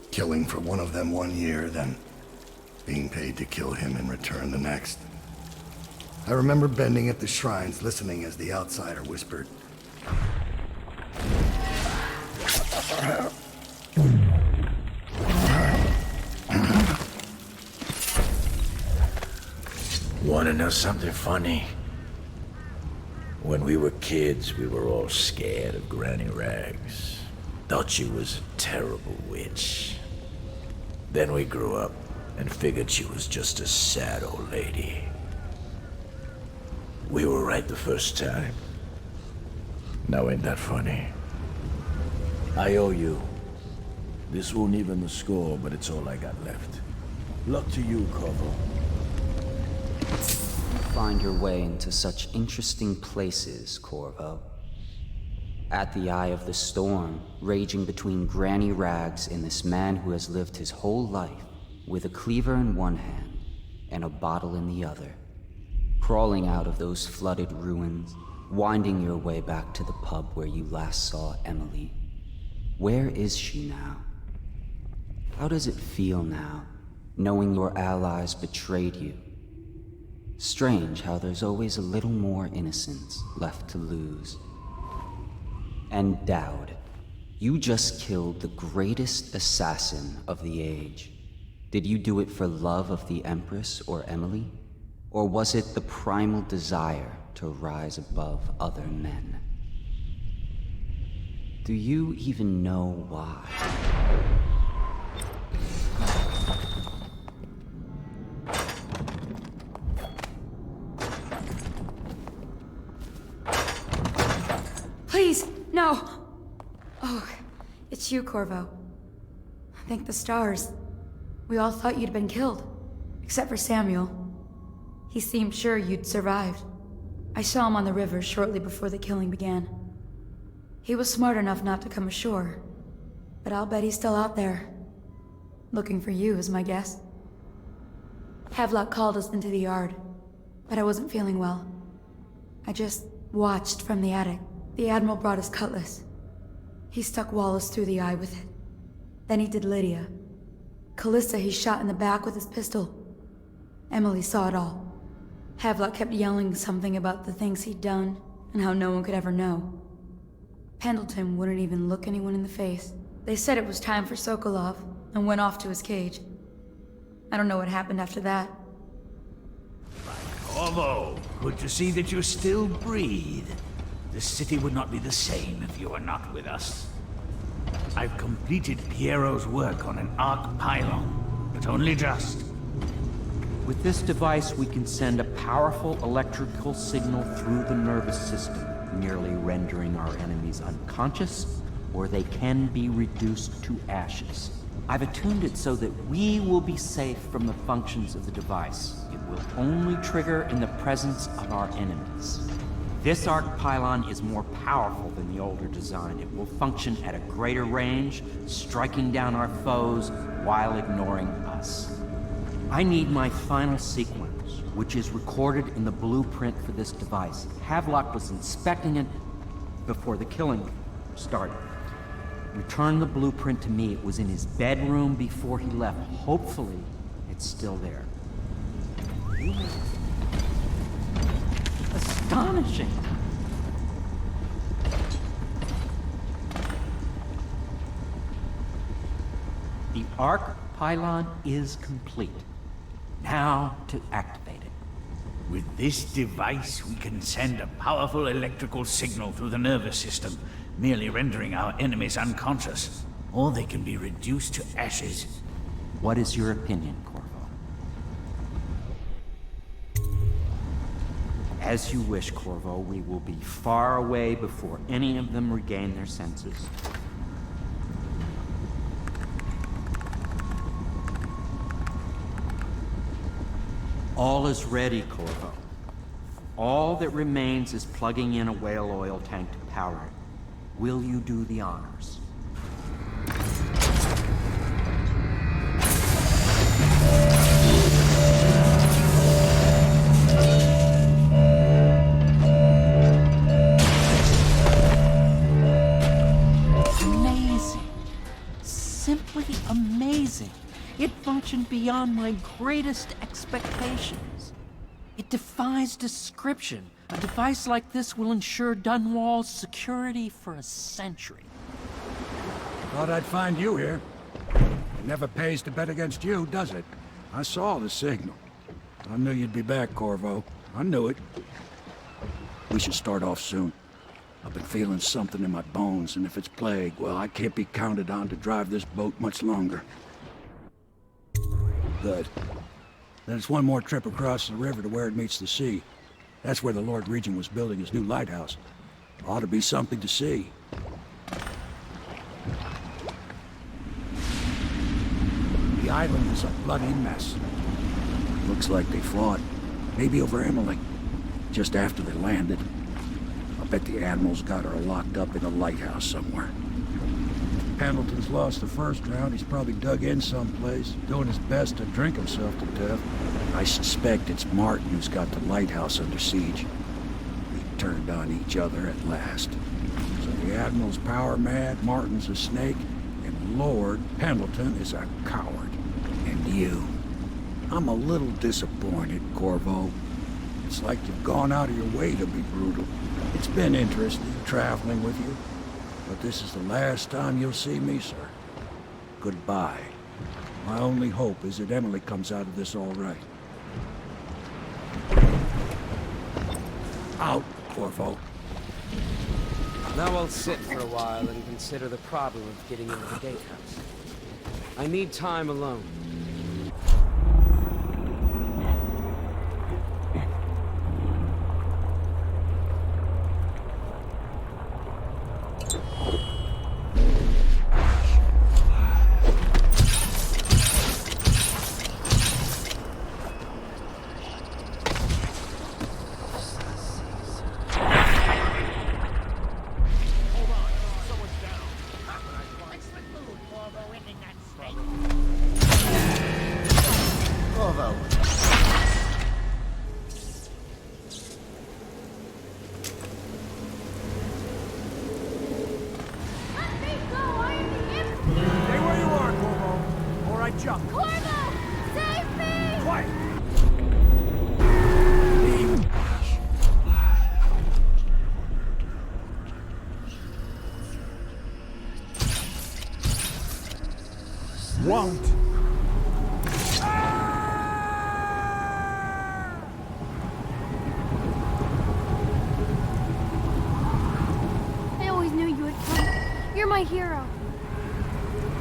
Killing for one of them 1 year, then being paid to kill him in return the next. I remember bending at the shrines, listening as the outsider whispered. Wanna know something funny? When we were kids, we were all scared of Granny Rags. Thought she was a terrible witch. Then we grew up and figured she was just a sad old lady. We were right the first time. Now ain't that funny? I owe you. This won't even the score, but it's all I got left. Luck to you, Corvo. find your way into such interesting places, Corvo? At the eye of the storm, raging between granny rags and this man who has lived his whole life with a cleaver in one hand and a bottle in the other. Crawling out of those flooded ruins, winding your way back to the pub where you last saw Emily. Where is she now? How does it feel now, knowing your allies betrayed you? Strange how there's always a little more innocence left to lose. And Dowd, you just killed the greatest assassin of the age. Did you do it for love of the Empress or Emily? Or was it the primal desire to rise above other men? Do you even know why? Please, no! Oh, it's you, Corvo. Thank the stars. We all thought you'd been killed, except for Samuel. He seemed sure you'd survived. I saw him on the river shortly before the killing began. He was smart enough not to come ashore, but I'll bet he's still out there. Looking for you is my guess. Havelock called us into the yard, but I wasn't feeling well. I just watched from the attic. The Admiral brought his cutlass. He stuck Wallace through the eye with it. Then he did Lydia. Callista he shot in the back with his pistol. Emily saw it all. Havelock kept yelling something about the things he'd done, and how no one could ever know. Pendleton wouldn't even look anyone in the face. They said it was time for Sokolov, and went off to his cage. I don't know what happened after that. Corvo, good to see that you still breathe. The city would not be the same if you were not with us. I've completed Piero's work on an arc pylon, but only just. With this device, we can send a powerful electrical signal through the nervous system, nearly rendering our enemies unconscious, or they can be reduced to ashes. I've attuned it so that we will be safe from the functions of the device. It will only trigger in the presence of our enemies. This arc pylon is more powerful than the older design. It will function at a greater range, striking down our foes while ignoring us. I need my final sequence, which is recorded in the blueprint for this device. Havelock was inspecting it before the killing started. Return the blueprint to me. It was in his bedroom before he left. Hopefully, it's still there. Astonishing! The arc pylon is complete. Now to activate it. With this device, we can send a powerful electrical signal through the nervous system, merely rendering our enemies unconscious, or they can be reduced to ashes. What is your opinion, Corvo? As you wish, Corvo. We will be far away before any of them regain their senses. All is ready, Corvo. All that remains is plugging in a whale oil tank to power it. Will you do the honors? Amazing. Simply amazing. It functioned beyond my greatest expectations. It defies description. A device like this will ensure Dunwall's security for a century. Thought I'd find you here. It never pays to bet against you, does it? I saw the signal. I knew you'd be back, Corvo. I knew it. We should start off soon. I've been feeling something in my bones, and if it's plague, well, I can't be counted on to drive this boat much longer. Good. Then it's one more trip across the river to where it meets the sea. That's where the Lord Regent was building his new lighthouse. Ought to be something to see. The island is a bloody mess. Looks like they fought. Maybe over Emily, just after they landed. I'll bet the Admiral's got her locked up in a lighthouse somewhere. Pendleton's lost the first round. He's probably dug in someplace, doing his best to drink himself to death. I suspect it's Martin who's got the lighthouse under siege. We turned on each other at last. So the Admiral's power mad, Martin's a snake, and Lord Pendleton is a coward. And you. I'm a little disappointed, Corvo. It's like you've gone out of your way to be brutal. It's been interesting traveling with you, but this is the last time you'll see me, sir. Goodbye. My only hope is that Emily comes out of this all right. Out, Corvo. Now I'll sit for a while and consider the problem of getting into the gatehouse. I need time alone. Won't. I always knew you would come. You're my hero.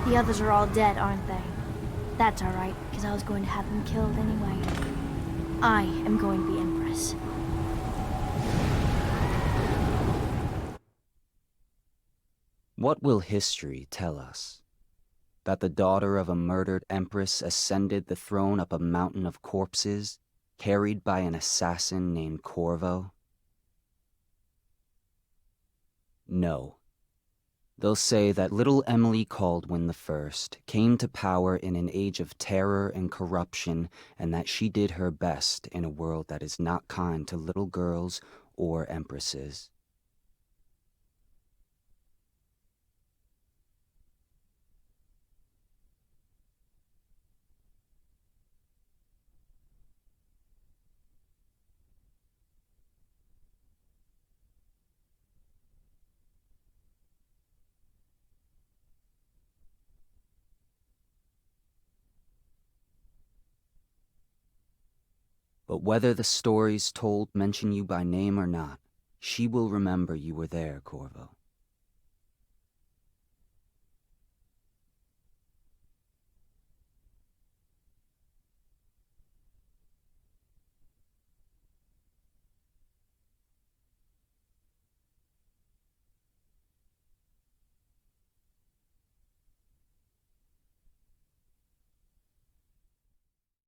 The others are all dead, aren't they? That's alright, because I was going to have them killed anyway. I am going to be Empress. What will history tell us? That the daughter of a murdered empress ascended the throne up a mountain of corpses, carried by an assassin named Corvo? No. They'll say that little Emily Caldwin I came to power in an age of terror and corruption, and that she did her best in a world that is not kind to little girls or empresses. But whether the stories told mention you by name or not, she will remember you were there, Corvo.